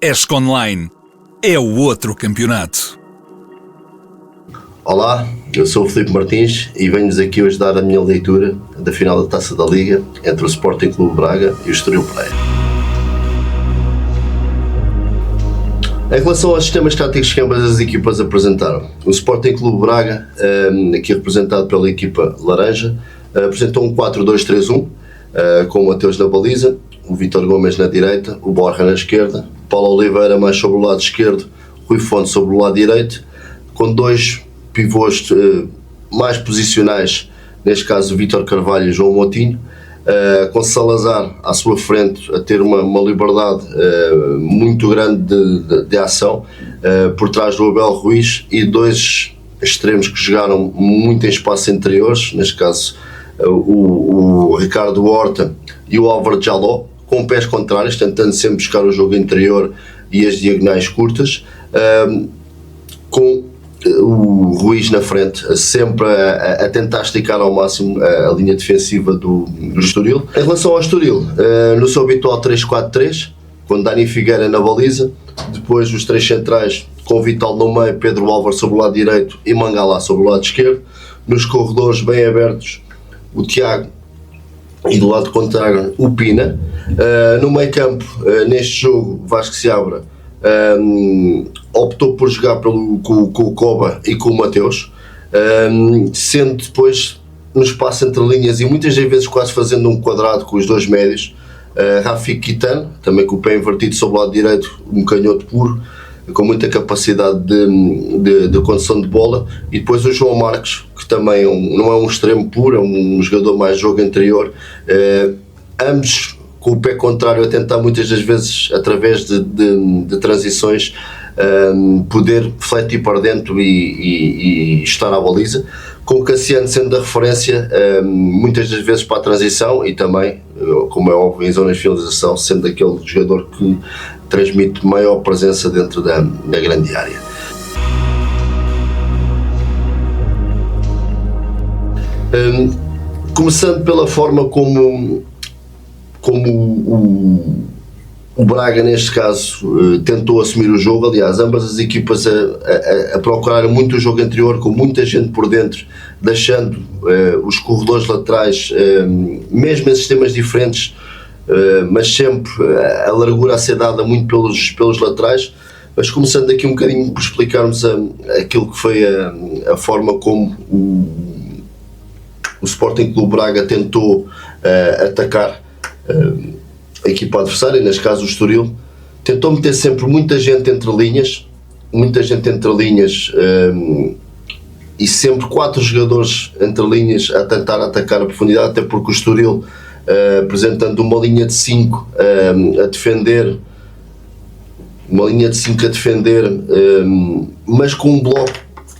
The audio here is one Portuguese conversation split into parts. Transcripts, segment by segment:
ESC Online é o outro campeonato. Olá, eu sou o Filipe Martins e venho-vos aqui hoje dar a minha leitura da final da Taça da Liga entre o Sporting Clube Braga e o Estoril Praia. Em relação aos sistemas táticos que ambas as equipas apresentaram, o Sporting Clube Braga, aqui representado pela equipa laranja, apresentou um 4-2-3-1, com o Mateus na baliza, o Vítor Gomes na direita, o Borja na esquerda, Paulo Oliveira mais sobre o lado esquerdo, Rui Fonte sobre o lado direito, com dois pivôs mais posicionais, neste caso Vítor Carvalho e João Moutinho, com Salazar à sua frente a ter uma liberdade muito grande de ação por trás do Abel Ruiz, e dois extremos que jogaram muito em espaços interiores, neste caso o Ricardo Horta e o Álvaro Jaló, com pés contrários, tentando sempre buscar o jogo interior e as diagonais curtas, com o Ruiz na frente, sempre a tentar esticar ao máximo a linha defensiva do Estoril. Em relação ao Estoril, no seu habitual 3-4-3, com Dani Figueira na baliza, depois os três centrais com Vital no meio, Pedro Álvares sobre o lado direito e Mangala sobre o lado esquerdo, nos corredores bem abertos o Tiago e do lado contrário o Pina. No meio campo, neste jogo, Vasco Seabra optou por jogar com o Koba e com o Mateus, sendo depois no espaço entre linhas e muitas das vezes quase fazendo um quadrado com os dois médios, Rafik Kitano, também com o pé invertido sobre o lado direito, um canhoto puro, com muita capacidade de condução de bola, e depois o João Marques, que também não é um extremo puro, é um jogador mais jogo interior, ambos com o pé contrário a tentar muitas das vezes, através de transições, poder fletir para dentro e estar à baliza, com o Cassiano sendo da referência muitas das vezes para a transição e também, como é óbvio, em zonas de finalização, sendo aquele jogador que transmite maior presença dentro da grande área. Começando pela forma como o Braga, neste caso, tentou assumir o jogo. Aliás, ambas as equipas a procurar muito o jogo anterior, com muita gente por dentro, deixando os corredores laterais, mesmo em sistemas diferentes, mas sempre a largura a ser dada muito pelos laterais. Mas começando aqui um bocadinho por explicarmos aquilo que foi a forma como o Sporting Clube Braga tentou atacar a equipa adversária, neste caso o Estoril, tentou meter sempre muita gente entre linhas, e sempre 4 jogadores entre linhas a tentar atacar a profundidade, até porque o Estoril, apresentando uma linha de 5 a defender, mas com um bloco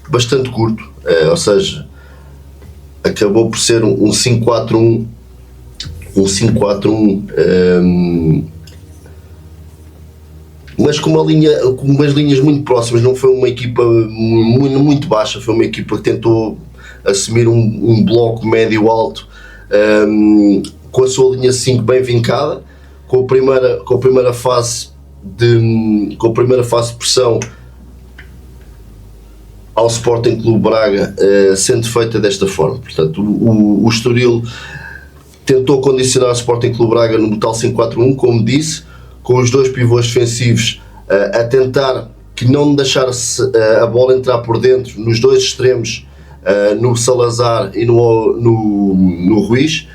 bastante curto, ou seja, acabou por ser um 5-4-1, mas com umas linhas muito próximas. Não foi uma equipa muito baixa, foi uma equipa que tentou assumir um bloco médio-alto, com a sua linha 5 bem vincada, com a primeira fase de pressão ao Sporting Clube Braga sendo feita desta forma. Portanto, o Estoril tentou condicionar o Sporting Clube Braga no tal 5-4-1, como disse, com os dois pivôs defensivos a tentar que não deixasse a bola entrar por dentro nos dois extremos, no Salazar e no Ruiz,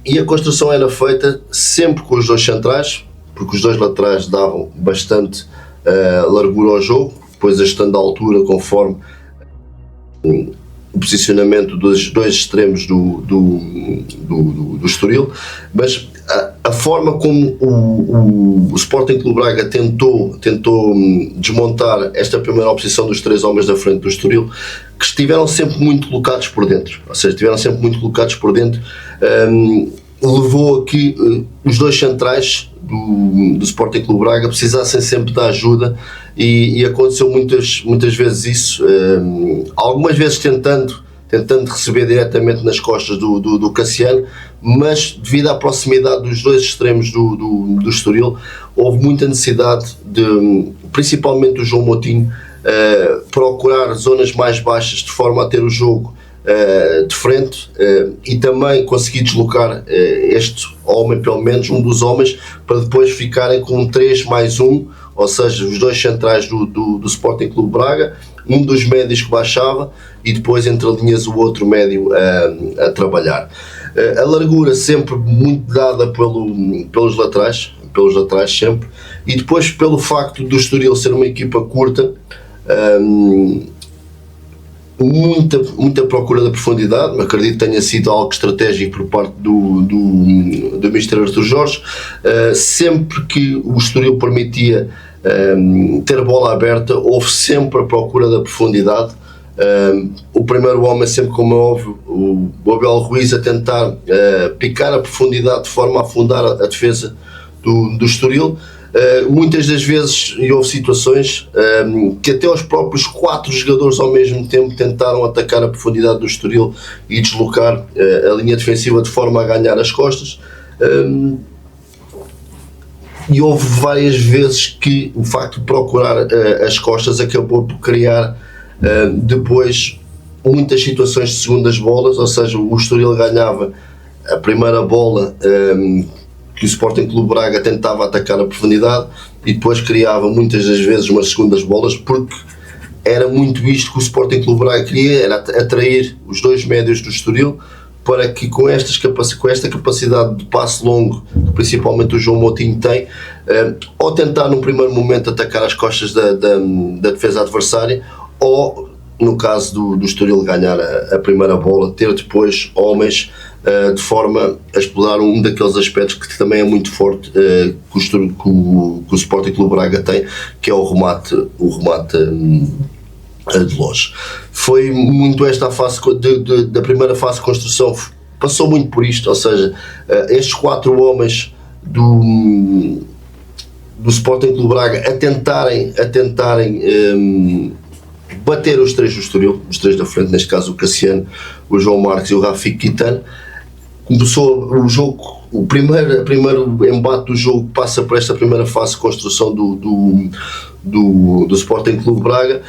e a construção era feita sempre com os dois centrais, porque os dois laterais davam bastante largura ao jogo, depois ajustando a altura conforme o posicionamento dos dois extremos do Estoril. Mas a forma como o Sporting Clube Braga tentou desmontar esta primeira oposição dos três homens da frente do Estoril, que estiveram sempre muito colocados por dentro, levou a que os dois centrais do Sporting Clube Braga precisassem sempre da ajuda, e aconteceu muitas vezes isso, algumas vezes tentando tentando receber diretamente nas costas do Cassiano, mas devido à proximidade dos dois extremos do Estoril, houve muita necessidade de, principalmente do João Moutinho, procurar zonas mais baixas de forma a ter o jogo de frente e também conseguir deslocar este homem, pelo menos um dos homens, para depois ficarem com 3 mais 1, ou seja, os dois centrais do Sporting Clube Braga, um dos médios que baixava e depois entre linhas o outro médio a trabalhar. A largura sempre muito dada pelos laterais sempre, e depois pelo facto do Estoril ser uma equipa curta, muita procura da profundidade. Acredito que tenha sido algo estratégico por parte do Mr. Artur Jorge. Sempre que o Estoril permitia ter bola aberta, houve sempre a procura da profundidade. O primeiro homem, sempre, como é óbvio, o Abel Ruiz, a tentar picar a profundidade de forma a afundar a defesa do Estoril. Muitas das vezes, e houve situações que até os próprios 4 jogadores ao mesmo tempo tentaram atacar a profundidade do Estoril e deslocar a linha defensiva de forma a ganhar as costas, e houve várias vezes que o facto de procurar as costas acabou por criar depois muitas situações de segundas bolas, ou seja, o Estoril ganhava a primeira bola que o Sporting Clube Braga tentava atacar a profundidade e depois criava muitas das vezes umas segundas bolas, porque era muito isto que o Sporting Clube Braga queria, era atrair os dois médios do Estoril para que com esta capacidade de passe longo, que principalmente o João Moutinho tem, ou tentar num primeiro momento atacar as costas da defesa adversária, ou no caso do Estoril ganhar a primeira bola, ter depois homens de forma a explorar um daqueles aspectos que também é muito forte que o Sporting Clube Braga tem, que é o remate de longe. Foi muito esta a fase da primeira fase de construção, passou muito por isto, ou seja, estes 4 homens do Sporting Clube Braga a tentarem bater os 3 do Estoril, os 3 da frente, neste caso o Cassiano, o João Marques e o Rafik Kitano. Começou o jogo, o primeiro embate do jogo passa por esta primeira fase de construção do Sporting Clube Braga,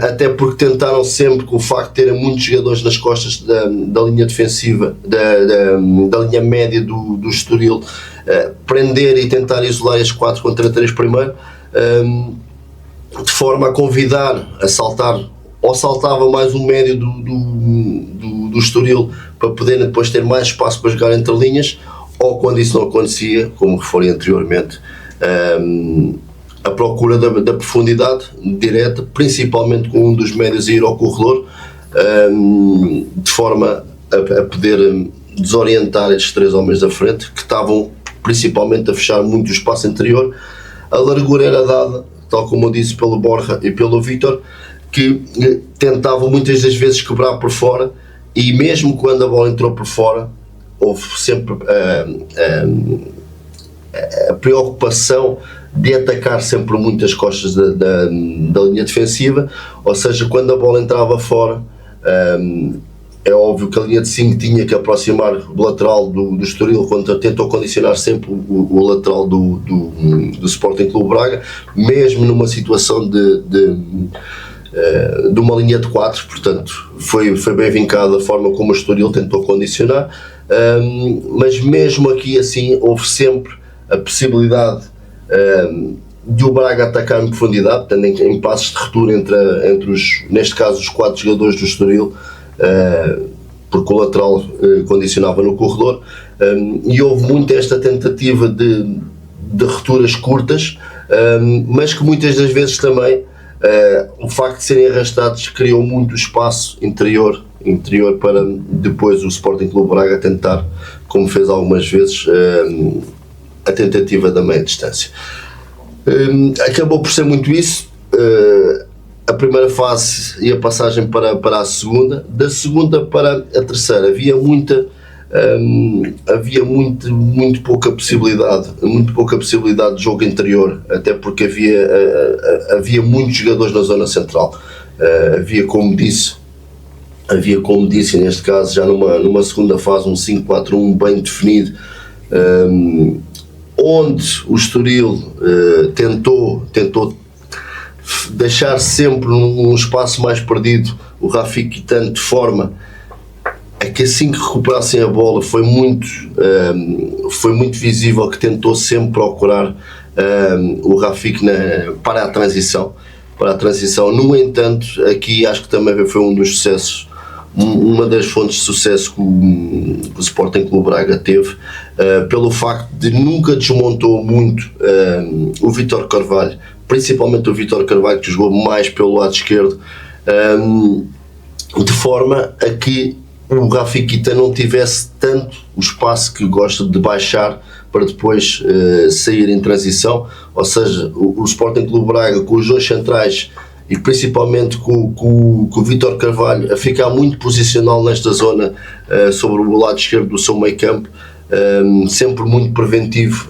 até porque tentaram sempre, com o facto de terem muitos jogadores nas costas da linha defensiva, da linha média do Estoril, prender e tentar isolar estes 4 contra 3 primeiro, de forma a convidar a saltar, ou saltava mais um médio do Estoril para poder depois ter mais espaço para jogar entre linhas, ou quando isso não acontecia, como referi anteriormente, a procura da profundidade direta, principalmente com um dos médios a ir ao corredor, de forma a poder desorientar estes 3 homens da frente, que estavam principalmente a fechar muito o espaço interior. A largura era dada, tal como eu disse, pelo Borja e pelo Vítor, que tentavam muitas das vezes quebrar por fora, e mesmo quando a bola entrou por fora, houve sempre a preocupação de atacar sempre muitas costas da linha defensiva, ou seja, quando a bola entrava fora, é óbvio que a linha de 5 tinha que aproximar o lateral do Estoril, quando tentou condicionar sempre o lateral do Sporting Clube Braga, mesmo numa situação de uma linha de 4, portanto foi bem vincada a forma como o Estoril tentou condicionar, mas mesmo aqui assim houve sempre a possibilidade de o Braga atacar em profundidade, tendo em passos de ruptura entre neste caso os 4 jogadores do Estoril, porque o lateral condicionava no corredor, e houve muito esta tentativa de rupturas curtas, mas que muitas das vezes também o facto de serem arrastados criou muito espaço interior para depois o Sporting Clube Braga tentar, como fez algumas vezes, a tentativa da meia distância. Acabou por ser muito isso, a primeira fase e a passagem para a segunda. Da segunda para a terceira havia muito pouca possibilidade de jogo interior, até porque havia muitos jogadores na zona central. Havia, como disse, havia, como disse, neste caso já numa segunda fase, um 5-4-1 bem definido, onde o Estoril tentou deixar sempre num espaço mais perdido o Rafik Guitano, de forma a que assim que recuperassem a bola foi muito visível que tentou sempre procurar o Rafik para a transição. No entanto, aqui acho que também foi um dos sucessos, uma das fontes de sucesso que o Sporting Clube Braga teve, pelo facto de nunca desmontou muito o Vítor Carvalho, principalmente o Vítor Carvalho, que jogou mais pelo lado esquerdo, de forma a que o Rafik Guitano não tivesse tanto o espaço que gosta de baixar para depois sair em transição. Ou seja, o Sporting Clube Braga, com os dois centrais e principalmente com o Vítor Carvalho a ficar muito posicional nesta zona, sobre o lado esquerdo do seu meio campo, sempre muito preventivo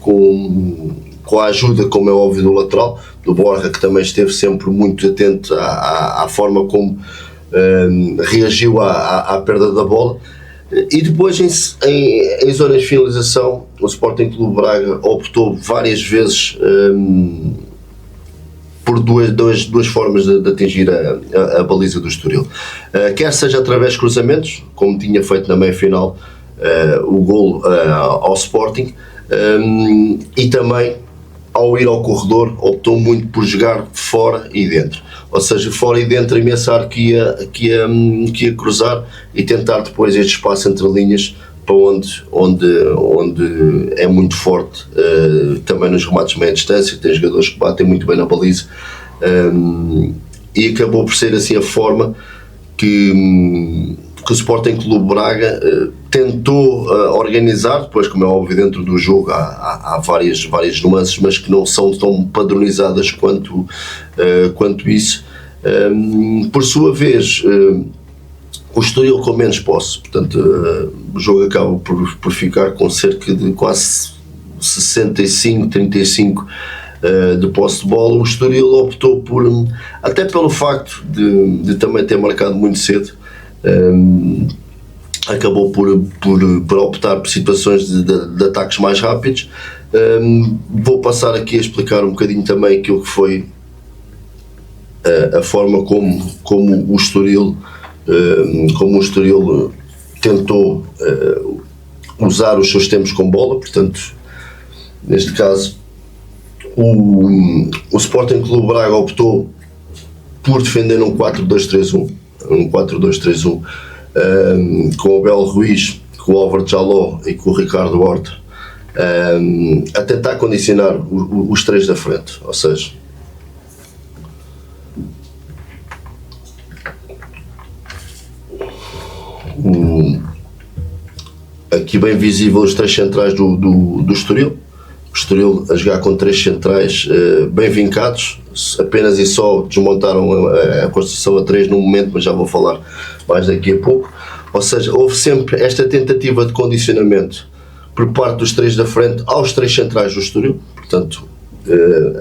com a ajuda, como é óbvio, do lateral, do Borja, que também esteve sempre muito atento à forma como reagiu à perda da bola. E depois em zonas de finalização, o Sporting Clube Braga optou várias vezes por duas formas de atingir a baliza do Estoril, quer seja através de cruzamentos, como tinha feito na meia-final o golo ao Sporting, e também ao ir ao corredor optou muito por jogar fora e dentro, ou seja, fora e dentro ameaçar que ia cruzar e tentar depois este espaço entre linhas, para onde é muito forte, também nos remates de meia distância, tem jogadores que batem muito bem na baliza, e acabou por ser assim a forma que o Sporting Clube Braga tentou organizar. Depois, como é óbvio, dentro do jogo há várias nuances, mas que não são tão padronizadas quanto isso. Por sua vez, o Estoril com menos posse, portanto o jogo acaba por ficar com cerca de quase 65-35 de posse de bola. O Estoril optou até pelo facto de também ter marcado muito cedo, acabou por optar por situações de ataques mais rápidos. Vou passar aqui a explicar um bocadinho também aquilo que foi a forma como o Estoril tentou usar os seus tempos com bola. Portanto, neste caso o Sporting Clube Braga optou por defender um 4-2-3-1, com o Abel Ruiz, com o Álvaro Jaló e com o Ricardo Horta, a tentar condicionar os três da frente. Ou seja, aqui bem visível os três centrais do Estoril. O Estoril a jogar com três centrais bem vincados, apenas e só desmontaram a construção a três no momento, mas já vou falar mais daqui a pouco. Ou seja, houve sempre esta tentativa de condicionamento por parte dos três da frente aos três centrais do Estoril. Portanto,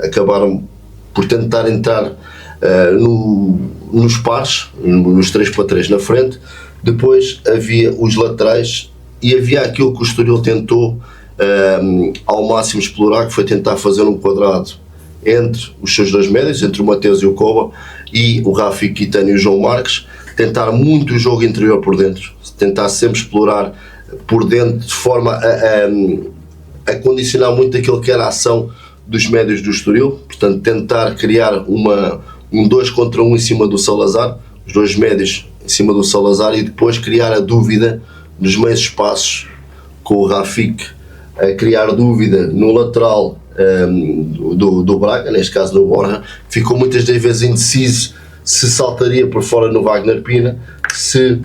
acabaram por tentar entrar nos pares, nos 3-3 na frente. Depois havia os laterais e havia aquilo que o Estoril tentou ao máximo explorar, que foi tentar fazer um quadrado entre os seus dois médios, entre o Mateus e o Koba, e o Rafik Guitano e o João Marques, tentar muito o jogo interior por dentro, tentar sempre explorar por dentro, de forma a condicionar muito aquilo que era a ação dos médios do Estoril. Portanto, tentar criar um 2 contra 1 em cima do Salazar, os dois médios em cima do Salazar, e depois criar a dúvida nos meios espaços, com o Rafik a criar dúvida no lateral do Braga, neste caso no Borja. Ficou muitas das vezes indeciso se saltaria por fora no Wagner Pina, se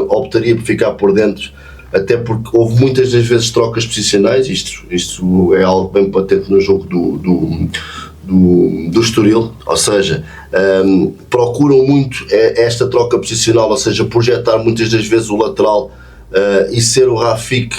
optaria por ficar por dentro, até porque houve muitas das vezes trocas posicionais. Isto é algo bem patente no jogo do Estoril, ou seja, procuram muito esta troca posicional, ou seja, projetar muitas das vezes o lateral e ser o Rafik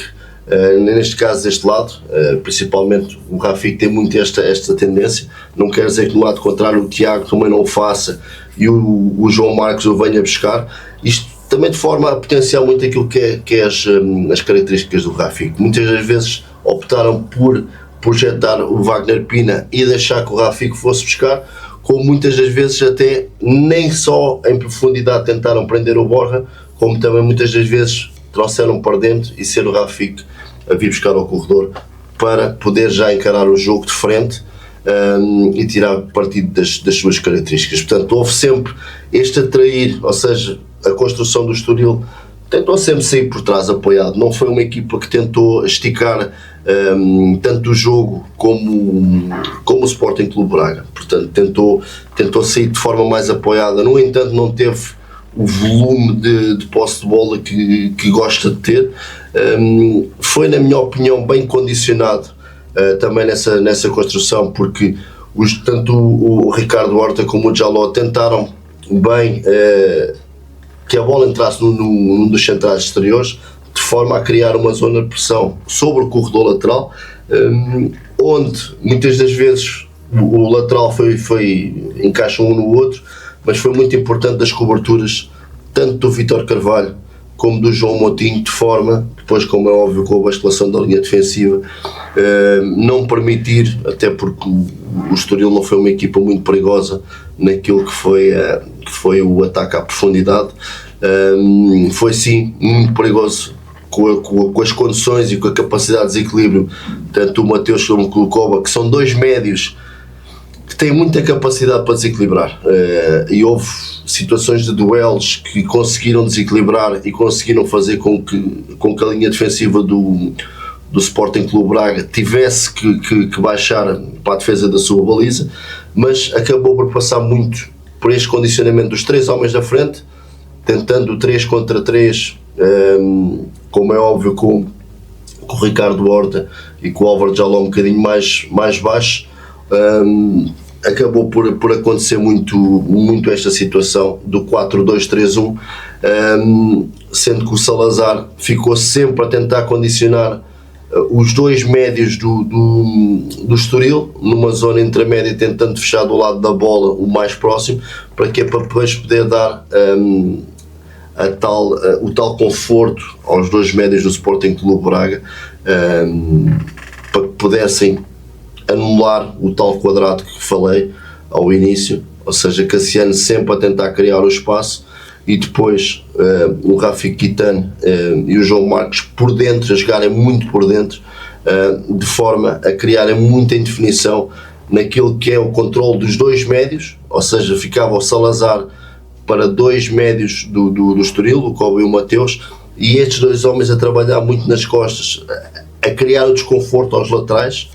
neste caso deste lado, principalmente o Rafik tem muito esta tendência, não quer dizer que do lado contrário o Tiago também não o faça e o João Marcos o venha buscar, isto também de forma a potenciar muito aquilo que é as características do Rafik. Muitas das vezes optaram por projetar o Wagner Pina e deixar que o Rafik fosse buscar, como muitas das vezes até nem só em profundidade tentaram prender o Borja, como também muitas das vezes trouxeram para dentro e ser o Rafik a vir buscar ao corredor para poder já encarar o jogo de frente e tirar partido das suas características. Portanto, houve sempre este atrair, ou seja, a construção do Estoril tentou sempre sair por trás apoiado, não foi uma equipa que tentou esticar tanto o jogo como o Sporting Clube Braga, portanto tentou sair de forma mais apoiada, no entanto não teve o volume de posse de bola que gosta de ter, foi na minha opinião bem condicionado também nessa construção, porque tanto o Ricardo Horta como o Jaló tentaram bem que a bola entrasse num dos centrais exteriores, de forma a criar uma zona de pressão sobre o corredor lateral, onde muitas das vezes o lateral encaixa um no outro, mas foi muito importante das coberturas, tanto do Vítor Carvalho como do João Moutinho, de forma, depois como é óbvio com a basculação da linha defensiva, não permitir, até porque o Estoril não foi uma equipa muito perigosa naquilo que foi o ataque à profundidade, foi sim muito perigoso com as condições e com a capacidade de desequilíbrio, tanto o Mateus como o Koba, que são dois médios que têm muita capacidade para desequilibrar, e houve situações de duelos que conseguiram desequilibrar e conseguiram fazer com que a linha defensiva do Sporting Clube Braga tivesse que baixar para a defesa da sua baliza, mas acabou por passar muito por este condicionamento dos três homens da frente, tentando 3 contra 3, como é óbvio com o Ricardo Horta e com o Álvaro Jaló um bocadinho mais baixo. Acabou por acontecer muito esta situação do 4-2-3-1, sendo que o Salazar ficou sempre a tentar condicionar os dois médios do Estoril, numa zona intermédia, tentando fechar do lado da bola o mais próximo, para depois poder dar o tal conforto aos dois médios do Sporting Clube Braga, para que pudessem anular o tal quadrado que falei ao início, ou seja, Cassiano sempre a tentar criar o espaço e depois o Rafik Guitane e o João Marcos por dentro, a jogarem muito por dentro, de forma a criarem muita indefinição naquilo que é o controle dos dois médios, ou seja, ficava o Salazar para dois médios do Estoril, o Kobe e o Mateus, e estes dois homens a trabalhar muito nas costas, a criar o desconforto aos laterais,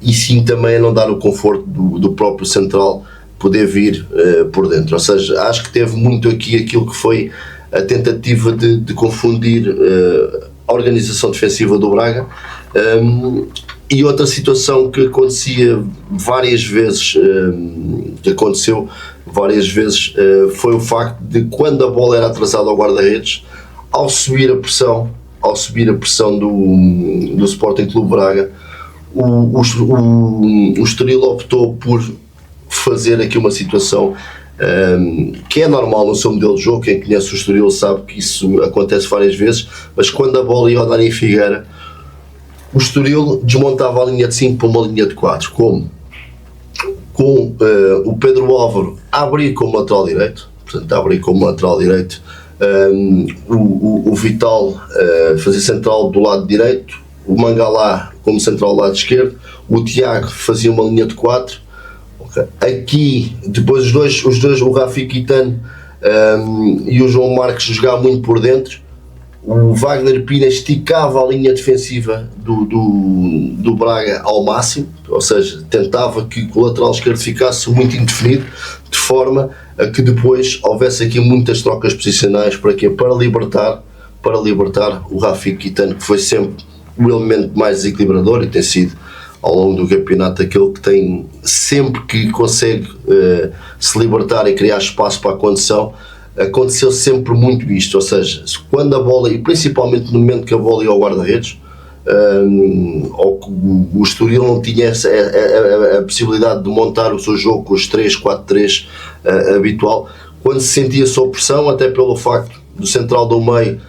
e sim também a não dar o conforto do próprio central poder vir por dentro. Ou seja, acho que teve muito aqui aquilo que foi a tentativa de confundir a organização defensiva do Braga, e outra situação que acontecia várias vezes, foi o facto de, quando a bola era atrasada ao guarda-redes, ao subir a pressão do Sporting Clube Braga, o Estoril optou por fazer aqui uma situação que é normal no seu modelo de jogo. Quem conhece o Estoril sabe que isso acontece várias vezes, mas quando a bola ia ao Dani Figueira, o Estoril desmontava a linha de 5 para uma linha de 4, com o Pedro Álvaro a abrir como lateral direito, o Vital fazia central do lado direito, o Mangalá como central do lado esquerdo, o Tiago fazia uma linha de 4. Aqui depois os dois, o Rafik Guitane e o João Marcos, jogavam muito por dentro. O Wagner Pina esticava a linha defensiva do Braga ao máximo, ou seja, tentava que o lateral esquerdo ficasse muito indefinido, de forma a que depois houvesse aqui muitas trocas posicionais. Para quê? Para libertar o Rafik Guitane, que foi sempre o elemento mais desequilibrador e tem sido ao longo do campeonato aquele que tem, sempre que consegue se libertar e criar espaço para a condução, aconteceu sempre muito isto, ou seja, quando a bola, e principalmente no momento que a bola ia ao guarda-redes, ou que o Estoril não tinha a possibilidade de montar o seu jogo com os 3-4-3 habitual, quando se sentia sob pressão, até pelo facto do central do meio,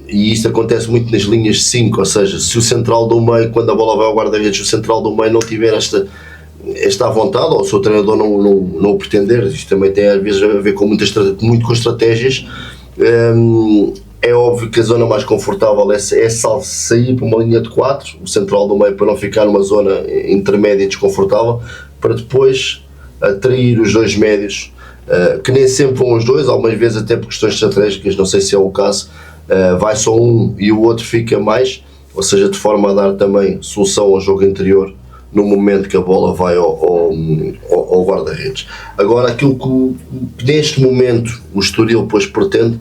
e isto acontece muito nas linhas de 5, ou seja, se o central do meio, quando a bola vai ao guarda-redes, o central do meio não tiver esta vontade, ou o seu treinador não o pretender, isto também tem às vezes a ver com muito com estratégias, é óbvio que a zona mais confortável é sair para uma linha de 4, o central do meio, para não ficar numa zona intermédia e desconfortável, para depois atrair os dois médios, que nem sempre vão os dois, algumas vezes até por questões estratégicas, não sei se é o caso, vai só um e o outro fica mais, ou seja, de forma a dar também solução ao jogo interior no momento que a bola vai ao guarda-redes. Agora, aquilo que neste momento o Estoril depois pretende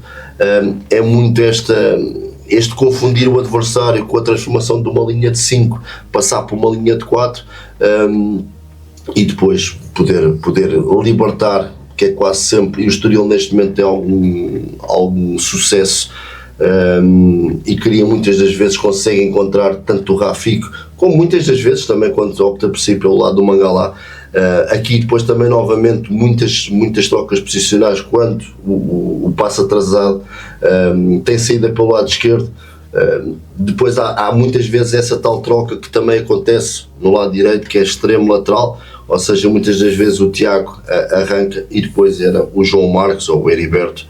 é muito este confundir o adversário com a transformação de uma linha de 5, passar por uma linha de 4 e depois poder libertar, que é quase sempre, e o Estoril neste momento tem algum sucesso, e queria muitas das vezes, consegue encontrar tanto o Rafiko, como muitas das vezes também quando opta por si pelo lado do Mangalá. Aqui depois também novamente muitas trocas posicionais, quando o passo atrasado tem saída pelo lado esquerdo. Depois há muitas vezes essa tal troca que também acontece no lado direito, que é extremo lateral, ou seja, muitas das vezes o Tiago arranca e depois era o João Marcos ou o Heriberto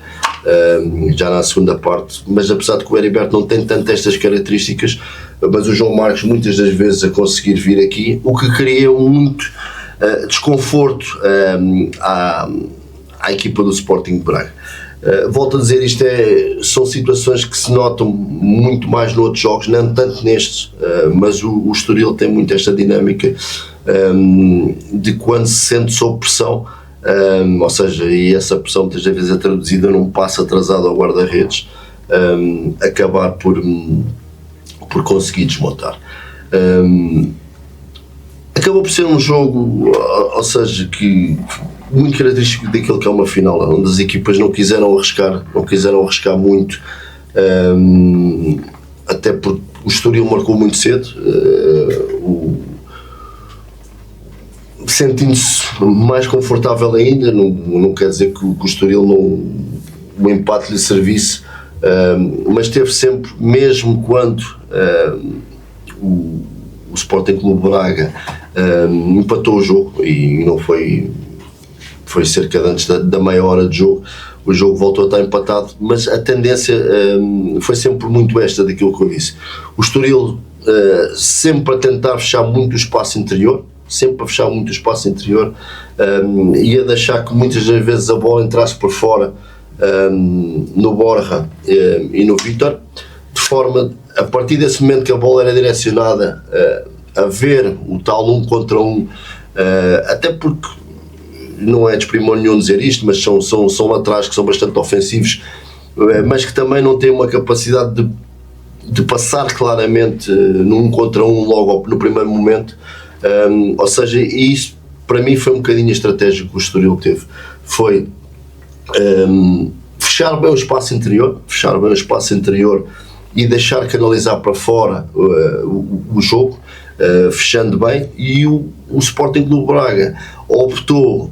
já na segunda parte, mas apesar de que o Heriberto não tem tanto estas características, mas o João Marcos muitas das vezes a conseguir vir aqui, o que cria muito desconforto à equipa do Sporting de Braga. Volto a dizer, são situações que se notam muito mais noutros jogos, não tanto nestes, mas o Estoril tem muito esta dinâmica de quando se sente sob pressão, ou seja, e essa pressão muitas vezes é traduzida num passo atrasado ao guarda-redes, acabar por conseguir desmontar. Acabou por ser um jogo, ou seja, que muito característico daquilo que é uma final, onde as equipas não quiseram arriscar muito, até porque o Estoril marcou muito cedo, sentindo-se mais confortável ainda, não quer dizer que o Estoril o empate lhe servisse, mas teve sempre, mesmo quando o Sporting Clube Braga empatou o jogo, e não foi cerca de antes da meia hora de jogo, o jogo voltou a estar empatado, mas a tendência foi sempre muito esta daquilo que eu disse. O Estoril sempre a tentar fechar muito o espaço interior, e a deixar que muitas das vezes a bola entrasse por fora no Borja e no Vítor, de forma, a partir desse momento que a bola era direcionada a ver o tal 1 contra 1, até porque não é desprimor nenhum dizer isto, mas são laterais que são bastante ofensivos, mas que também não têm uma capacidade de passar claramente no 1 contra 1 logo no primeiro momento. Ou seja, e isso para mim foi um bocadinho a estratégia que o Estoril teve, foi fechar bem o espaço interior e deixar canalizar para fora o jogo, fechando bem, e o Sporting Clube Braga optou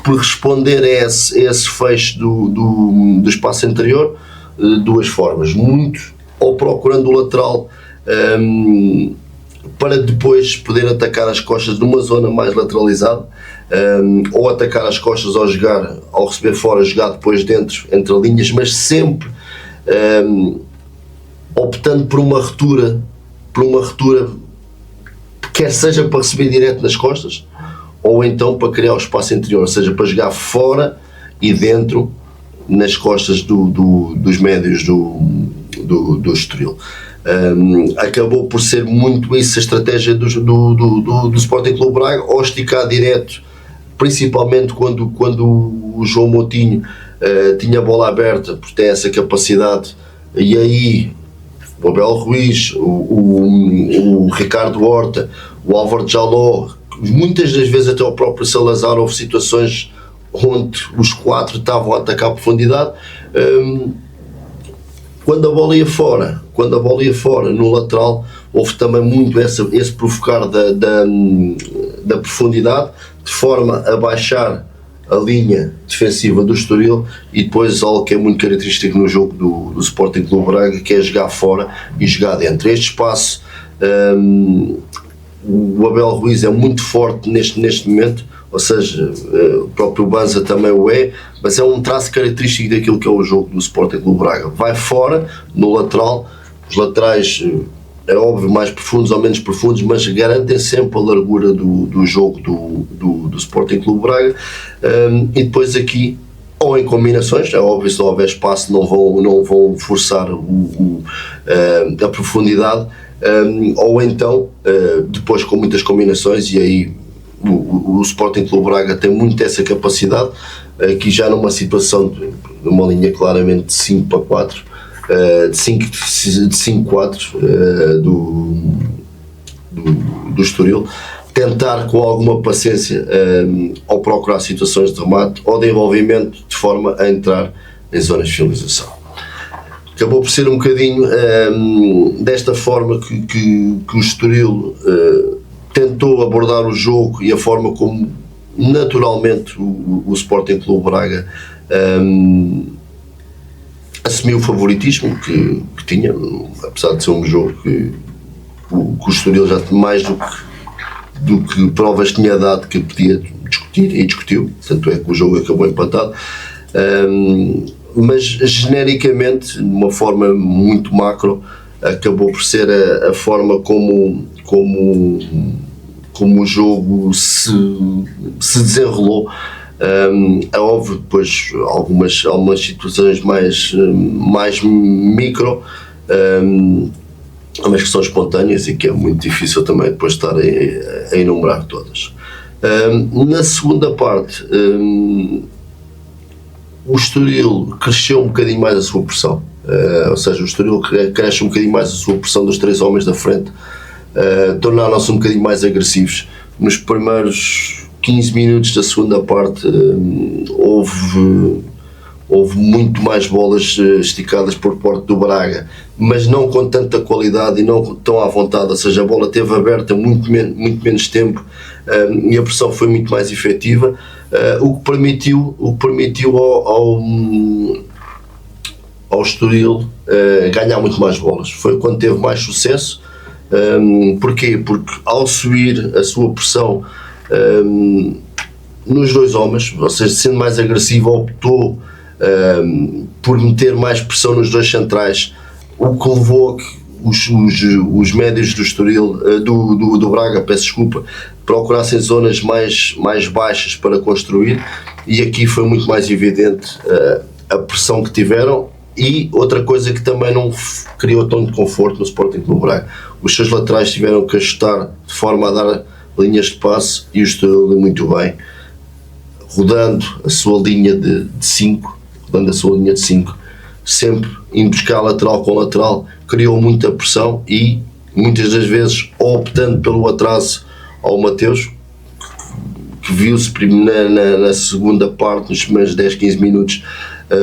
por responder a esse fecho do espaço interior de duas formas, muito ou procurando o lateral para depois poder atacar as costas numa zona mais lateralizada, ou atacar as costas ao receber fora, jogar depois dentro, entre linhas, mas sempre optando por uma ruptura, quer seja para receber direto nas costas, ou então para criar o espaço interior, ou seja, para jogar fora e dentro, nas costas dos médios do Estoril. Acabou por ser muito isso a estratégia do Sporting Clube Braga, ao esticar direto, principalmente quando o João Moutinho tinha a bola aberta, porque tem essa capacidade, e aí o Abel Ruiz, o Ricardo Horta, o Álvaro Jaló, muitas das vezes até o próprio Salazar, houve situações onde os 4 estavam a atacar a profundidade. Quando a bola ia fora, no lateral, houve também muito esse provocar da profundidade, de forma a baixar a linha defensiva do Estoril, e depois algo que é muito característico no jogo do Sporting Clube Braga, que é jogar fora e jogar dentro. Este espaço, o Abel Ruiz é muito forte neste momento, ou seja, o próprio Banza também o é, mas é um traço característico daquilo que é o jogo do Sporting Clube Braga. Vai fora, no lateral, os laterais, é óbvio, mais profundos ou menos profundos, mas garantem sempre a largura do jogo do Sporting Clube Braga. E depois aqui, ou em combinações, é óbvio, se não houver espaço não vão forçar a profundidade, ou então depois com muitas combinações, e aí o Sporting Clube Braga tem muito essa capacidade, aqui já numa situação de uma linha claramente de 5-4, de 5-4 do Estoril, tentar com alguma paciência, ou procurar situações de remate ou de envolvimento, de forma a entrar em zonas de finalização. Acabou por ser um bocadinho desta forma que o Estoril tentou abordar o jogo, e a forma como naturalmente o Sporting Clube Braga assumiu o favoritismo que tinha, apesar de ser um jogo que o Estoril já mais do que provas tinha dado que podia discutir, e discutiu, tanto é que o jogo acabou empatado, mas genericamente, de uma forma muito macro, acabou por ser a forma como o jogo se desenrolou. É óbvio, depois algumas situações mais micro, mas que são espontâneas e que é muito difícil também depois estar a enumerar todas. Na segunda parte, o Estoril cresceu um bocadinho mais a sua pressão, ou seja, o Estoril cresce um bocadinho mais a sua pressão dos 3 homens da frente, tornaram-se um bocadinho mais agressivos. Nos primeiros 15 minutos da segunda parte houve muito mais bolas esticadas por parte do Braga, mas não com tanta qualidade e não tão à vontade, ou seja, a bola esteve aberta muito menos tempo, e a pressão foi muito mais efetiva, o que permitiu ao Estoril ganhar muito mais bolas. Foi quando teve mais sucesso. Porquê? Porque ao subir a sua pressão nos 2 homens, ou seja, sendo mais agressivo, optou por meter mais pressão nos 2 centrais, o que levou a que os médios do Estoril, do Braga, peço desculpa, procurassem zonas mais baixas para construir, e aqui foi muito mais evidente a pressão que tiveram. E outra coisa que também não criou tanto conforto no Sporting Clube Braga, os seus laterais tiveram que ajustar de forma a dar linhas de passe, e o Estoril muito bem, rodando a sua linha de 5, sempre indo buscar lateral com lateral, criou muita pressão, e muitas das vezes optando pelo atraso ao Mateus, que viu-se na segunda parte, nos primeiros 10-15 minutos,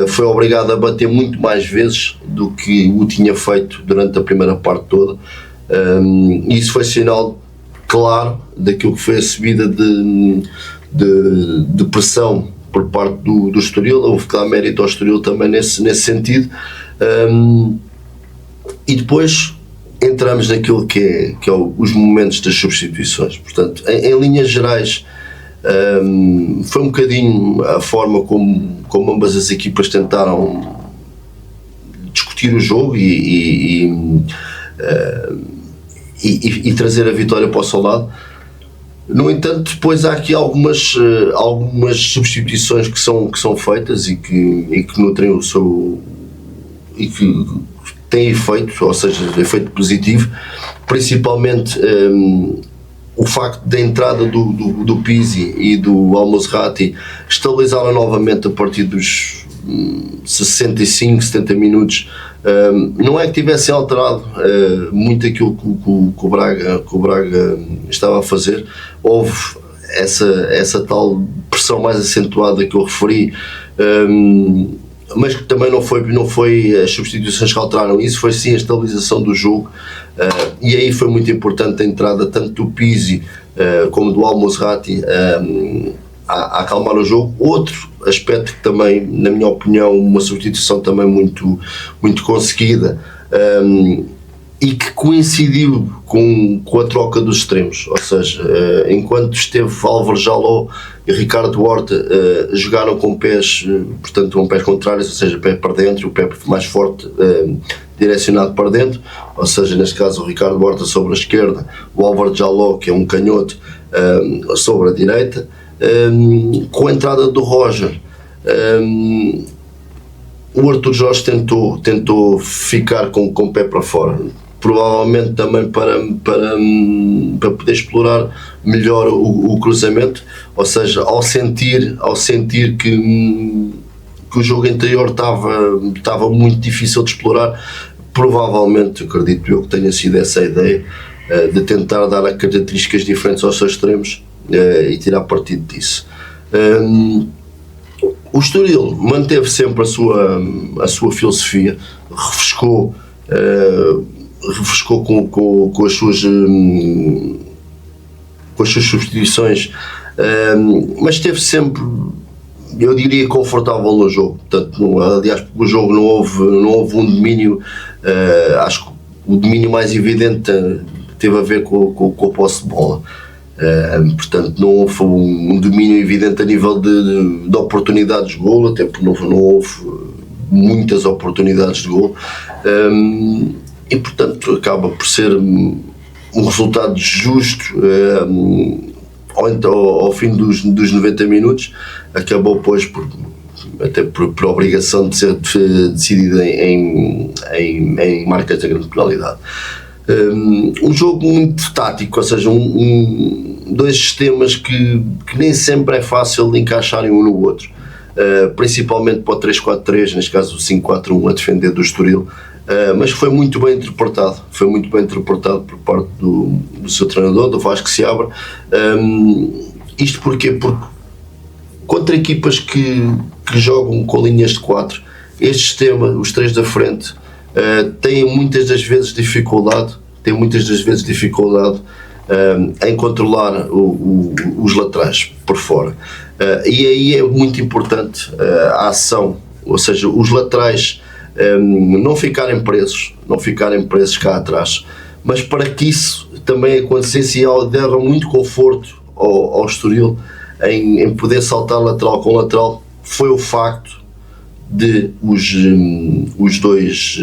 foi obrigado a bater muito mais vezes do que o tinha feito durante a primeira parte toda. Isso foi sinal claro daquilo que foi a subida de pressão por parte do Estoril. Houve que dar mérito ao Estoril também nesse sentido. E depois entramos naquilo que é os momentos das substituições. Portanto, em linhas gerais, foi um bocadinho a forma como ambas as equipas tentaram discutir o jogo e trazer a vitória para o seu lado. No entanto, depois há aqui algumas substituições que são feitas e que nutrem o seu, e que têm efeito, ou seja, efeito positivo, principalmente o facto da entrada do Pizzi e do Al-Musrati estabilizaram novamente a partir dos 65, 70 minutos. Não é que tivessem alterado muito aquilo que o Braga estava a fazer. Houve essa tal pressão mais acentuada que eu referi, mas que também não foi as substituições que alteraram isso, foi sim a estabilização do jogo, e aí foi muito importante a entrada tanto do Pizzi como do Al-Musrati a acalmar o jogo. Outro aspecto que também, na minha opinião, uma substituição também muito conseguida, e que coincidiu com a troca dos extremos, ou seja, enquanto esteve Álvaro Jaló e Ricardo Horta jogaram com pés, portanto com pés contrários, ou seja, pé para dentro, o pé mais forte direcionado para dentro, ou seja, neste caso o Ricardo Horta sobre a esquerda, o Álvaro Jaló, que é um canhoto, sobre a direita, com a entrada do Roger. O Arthur Jorge tentou ficar com o pé para fora, provavelmente também para poder explorar melhor o cruzamento, ou seja, ao sentir que o jogo interior estava muito difícil de explorar, provavelmente, acredito eu que tenha sido essa a ideia, de tentar dar características diferentes aos seus extremos e tirar partido disso. O Estoril manteve sempre a sua filosofia, refrescou com as suas substituições, mas esteve sempre, eu diria, confortável no jogo. Portanto, aliás, o jogo não houve um domínio, acho que o domínio mais evidente teve a ver com a posse de bola. Portanto, não houve um domínio evidente a nível de oportunidades de golo, até porque não houve muitas oportunidades de golo, e portanto acaba por ser um resultado justo. Ao fim dos 90 minutos acabou, pois, até por obrigação de ser decidida em marcas de grande penalidade. Um jogo muito tático, ou seja, dois sistemas que nem sempre é fácil de encaixarem um no outro, principalmente para o 3-4-3, neste caso o 5-4-1 a defender do Estoril, mas foi muito bem interpretado por parte do seu treinador, do Vasco Seabra. Isto porquê? Porque contra equipas que jogam com linhas de 4, este sistema, os três da frente, têm muitas das vezes dificuldade em controlar os laterais por fora, e aí é muito importante a ação, ou seja, os laterais não ficarem presos cá atrás, mas para que isso também acontecesse, e deram muito conforto ao Estoril em poder saltar lateral com lateral, foi o facto de os dois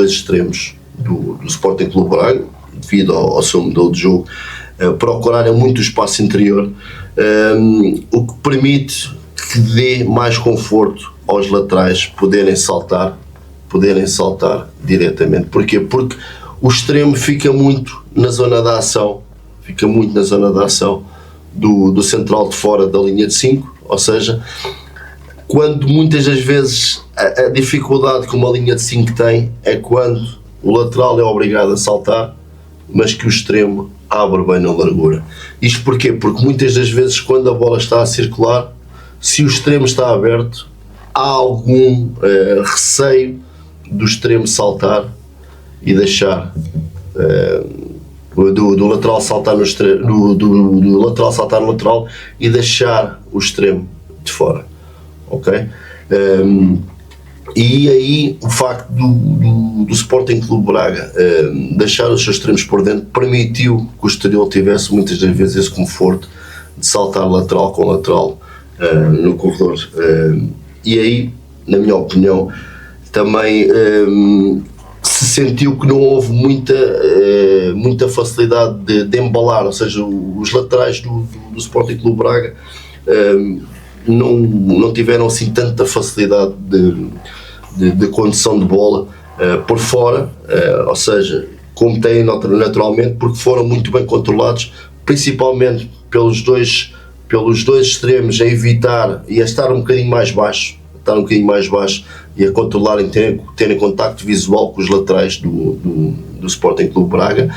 extremos do Sporting Clube Braga, devido ao seu modelo de jogo, procurarem muito o espaço interior, o que permite que dê mais conforto aos laterais poderem saltar diretamente. Porquê? Porque o extremo fica muito na zona da ação, do central de fora da linha de 5, ou seja, quando muitas das vezes a dificuldade que uma linha de 5 tem é quando o lateral é obrigado a saltar, mas que o extremo abre bem na largura. Isto porquê? Porque muitas das vezes, quando a bola está a circular, se o extremo está aberto, há algum receio do extremo saltar e deixar do lateral saltar do lateral saltar no lateral e deixar o extremo de fora. Ok? E aí o facto do Sporting Clube Braga deixar os seus extremos por dentro permitiu que o Estoril tivesse muitas das vezes esse conforto de saltar lateral com lateral no corredor, e aí, na minha opinião, também se sentiu que não houve muita facilidade de embalar, ou seja, os laterais do Sporting Clube Braga não tiveram assim tanta facilidade de condução de bola por fora, ou seja, como têm naturalmente, porque foram muito bem controlados, principalmente pelos dois extremos, a evitar e a estar um bocadinho mais baixo e a controlarem, terem contacto visual com os laterais do Sporting Clube Braga,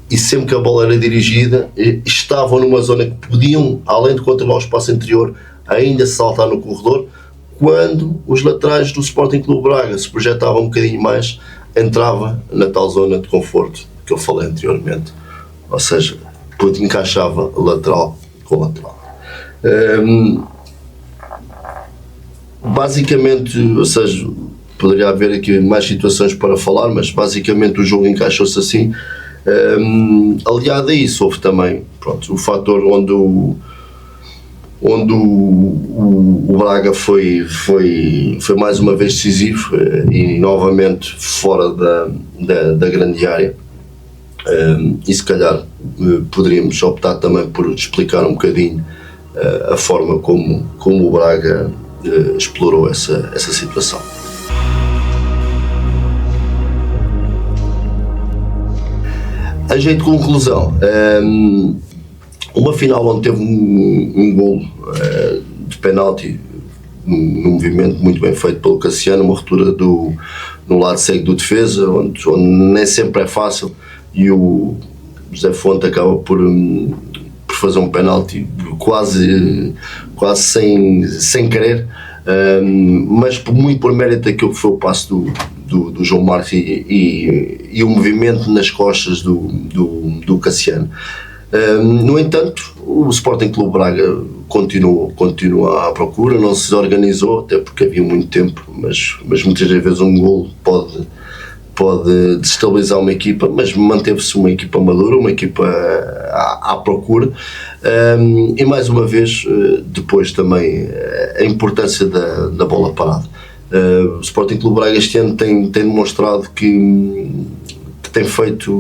e sempre que a bola era dirigida, estavam numa zona que podiam, além de controlar o espaço interior, ainda saltar no corredor. Quando os laterais do Sporting Clube Braga se projetavam um bocadinho mais, entrava na tal zona de conforto que eu falei anteriormente, ou seja, encaixava lateral com lateral. Basicamente, ou seja, poderia haver aqui mais situações para falar, mas basicamente o jogo encaixou-se assim. Aliado a isso, houve também, pronto, o fator onde o Braga foi mais uma vez decisivo e novamente fora da grande área. E se calhar poderíamos optar também por explicar um bocadinho a forma como o Braga explorou essa situação. A jeito de conclusão, uma final onde teve um golo de penalti, num movimento muito bem feito pelo Cassiano, uma ruptura no lado cego do defesa, onde nem sempre é fácil, e o José Fonte acaba por fazer um penalti quase sem querer, mas muito por mérito daquilo que foi o passo do João Marcos e o movimento nas costas do Cassiano. No entanto, o Sporting Clube Braga continua à procura, não se organizou, até porque havia muito tempo, mas muitas vezes um golo pode destabilizar uma equipa, mas manteve-se uma equipa madura, uma equipa à procura, e mais uma vez, depois também a importância da bola parada. O Sporting Clube Braga este ano tem demonstrado que tem feito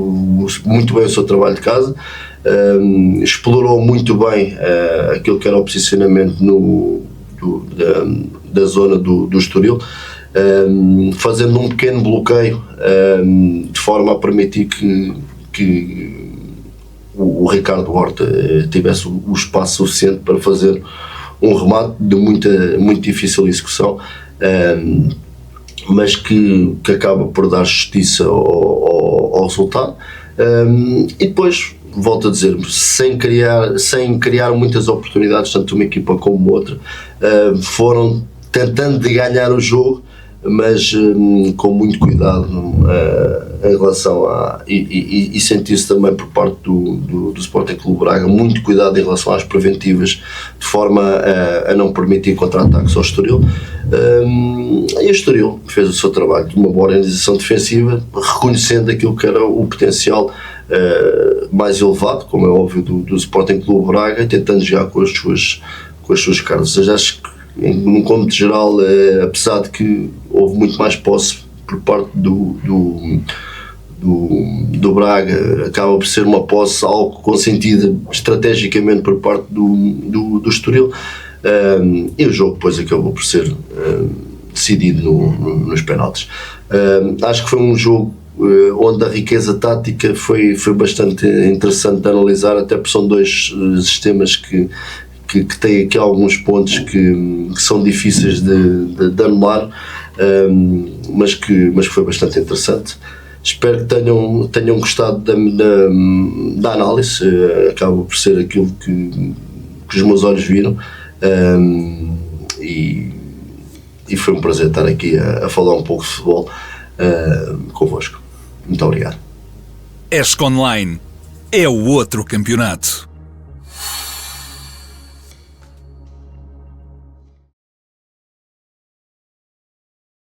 muito bem o seu trabalho de casa, explorou muito bem aquilo que era o posicionamento da zona do Estoril, fazendo um pequeno bloqueio de forma a permitir que o Ricardo Horta tivesse o espaço suficiente para fazer um remate de muito difícil execução, mas que acaba por dar justiça ao resultado. E depois, volto a dizer, sem criar muitas oportunidades, tanto uma equipa como outra, foram tentando de ganhar o jogo, mas com muito cuidado em relação e sentir-se também por parte do Sporting Clube Braga muito cuidado em relação às preventivas, de forma a não permitir contra-ataques ao Estoril. E o Estoril fez o seu trabalho de uma boa organização defensiva, reconhecendo aquilo que era o potencial mais elevado, como é óbvio, do Sporting Clube Braga, tentando jogar com as suas cartas. Ou seja, acho que num cômputo geral, apesar de que houve muito mais posse por parte do Braga, acaba por ser uma posse algo consentida estrategicamente por parte do Estoril, e o jogo depois acabou por ser decidido nos penaltis. Acho que foi um jogo onde a riqueza tática foi bastante interessante de analisar, até porque são dois sistemas que têm aqui alguns pontos que são difíceis de anular, mas que foi bastante interessante. Espero que tenham gostado da análise. Acaba por ser aquilo que os meus olhos viram, e foi um prazer estar aqui a falar um pouco de futebol convosco. Muito obrigado. ESC Online é o outro campeonato.